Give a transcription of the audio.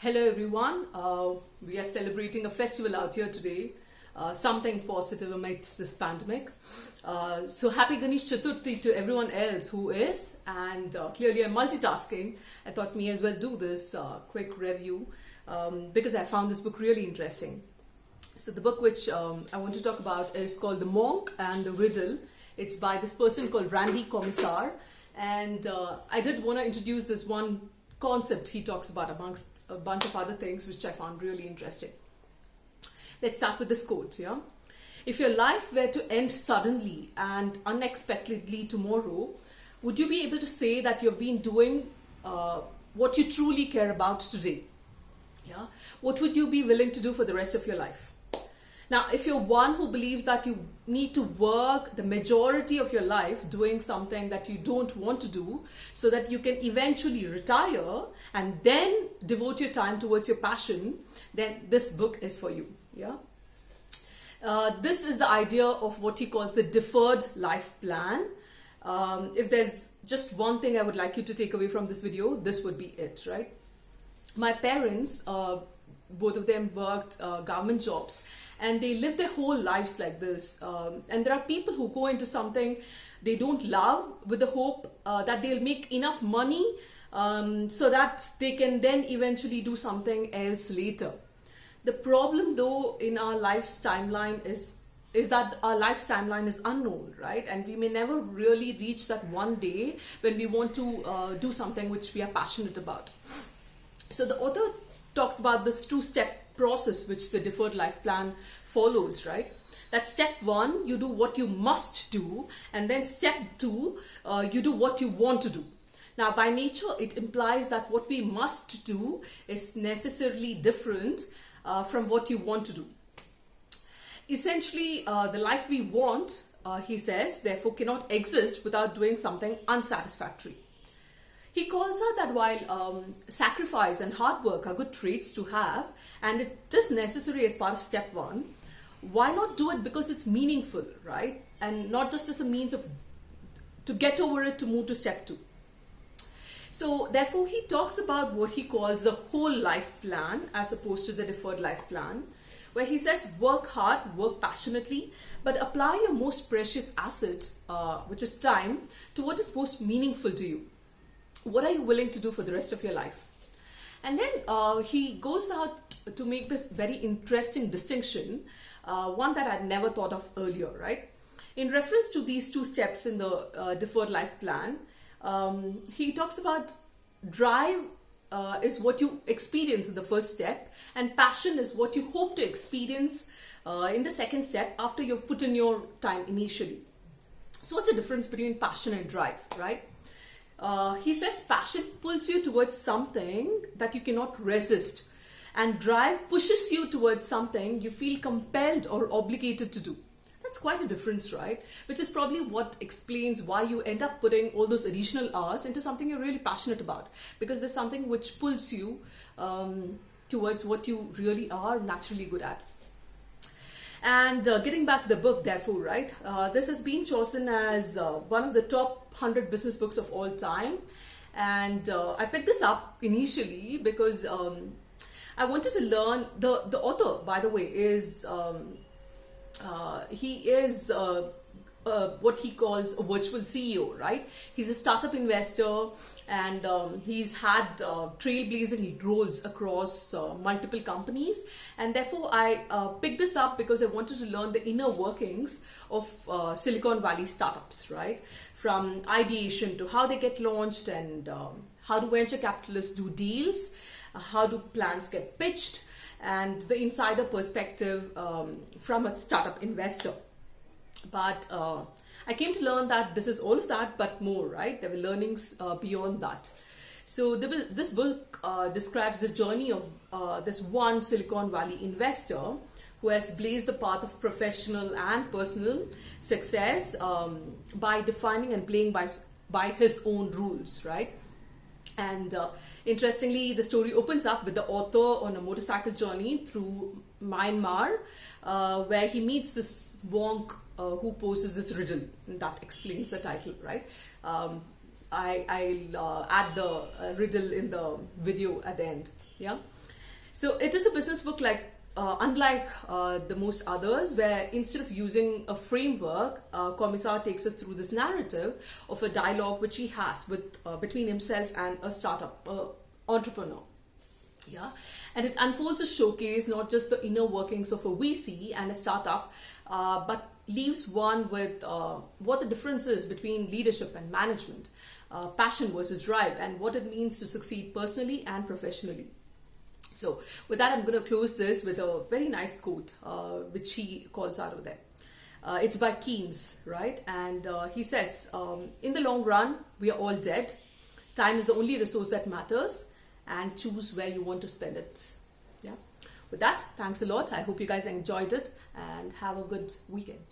Hello everyone, we are celebrating a festival out here today, something positive amidst this pandemic. So happy Ganesh Chaturthi to everyone else who is, and clearly I'm multitasking. I thought me as well do this quick review because I found this book really interesting. So the book which I want to talk about is called The Monk and the Riddle. It's by this person called Randy Commissar, and I did want to introduce this one concept he talks about amongst a bunch of other things which I found really interesting. Let's start with this quote, yeah? If your life were to end suddenly and unexpectedly tomorrow, would you be able to say that you've been doing what you truly care about today? Yeah? What would you be willing to do for the rest of your life? Now, if you're one who believes that you need to work the majority of your life doing something that you don't want to do so that you can eventually retire and then devote your time towards your passion, then this book is for you. Yeah. This is the idea of what he calls the deferred life plan. If there's just one thing I would like you to take away from this video, this would be it, right? My parents, both of them worked government jobs, and they live their whole lives like this. And there are people who go into something they don't love with the hope that they'll make enough money so that they can then eventually do something else later. The problem though in our life's timeline is that our life's timeline is unknown, right? And we may never really reach that one day when we want to do something which we are passionate about. So the author talks about this two-step process which the deferred life plan follows, right? That step one, you do what you must do, and then step two, you do what you want to do. Now, by nature, it implies that what we must do is necessarily different from what you want to do. Essentially, the life we want, he says, therefore cannot exist without doing something unsatisfactory. He calls out that while sacrifice and hard work are good traits to have, and it is necessary as part of step one, why not do it because it's meaningful, right? And not just as a means of to get over it to move to step two. So therefore he talks about what he calls the whole life plan as opposed to the deferred life plan, where he says work hard, work passionately, but apply your most precious asset, which is time, to what is most meaningful to you. What are you willing to do for the rest of your life? And then he goes out to make this very interesting distinction, one that I'd never thought of earlier, right? In reference to these two steps in the deferred life plan, he talks about drive is what you experience in the first step, and passion is what you hope to experience in the second step after you've put in your time initially. So what's the difference between passion and drive, right? He says passion pulls you towards something that you cannot resist, and drive pushes you towards something you feel compelled or obligated to do. That's quite a difference, right? Which is probably what explains why you end up putting all those additional hours into something you're really passionate about, because there's something which pulls you towards what you really are naturally good at. And getting back to the book, therefore, right? This has been chosen as one of the top 100 business books of all time. And I picked this up initially because I wanted to learn. The author, by the way, is he is what he calls a virtual CEO, right? He's a startup investor, and he's had trailblazing roles across multiple companies. And therefore, I picked this up because I wanted to learn the inner workings of Silicon Valley startups, right? From ideation to how they get launched, and how do venture capitalists do deals, how do plans get pitched, and the insider perspective from a startup investor. But I came to learn that this is all of that but more, right? There were learnings beyond that. So this book describes the journey of this one Silicon Valley investor who has blazed the path of professional and personal success by defining and playing by his own rules, right? And interestingly, the story opens up with the author on a motorcycle journey through Myanmar, where he meets this monk who poses this riddle. That explains the title, right? I'll add the riddle in the video at the end. Yeah. So it is a business book unlike the most others, where instead of using a framework, Commissar takes us through this narrative of a dialogue which he has with between himself and a startup entrepreneur. Yeah, and it unfolds a showcase not just the inner workings of a VC and a startup, but leaves one with what the difference is between leadership and management, passion versus drive, and what it means to succeed personally and professionally. So with that, I'm going to close this with a very nice quote, which he calls out of there. It's by Keynes, right? And he says, in the long run, we are all dead. Time is the only resource that matters, and choose where you want to spend it. Yeah. With that, thanks a lot. I hope you guys enjoyed it and have a good weekend.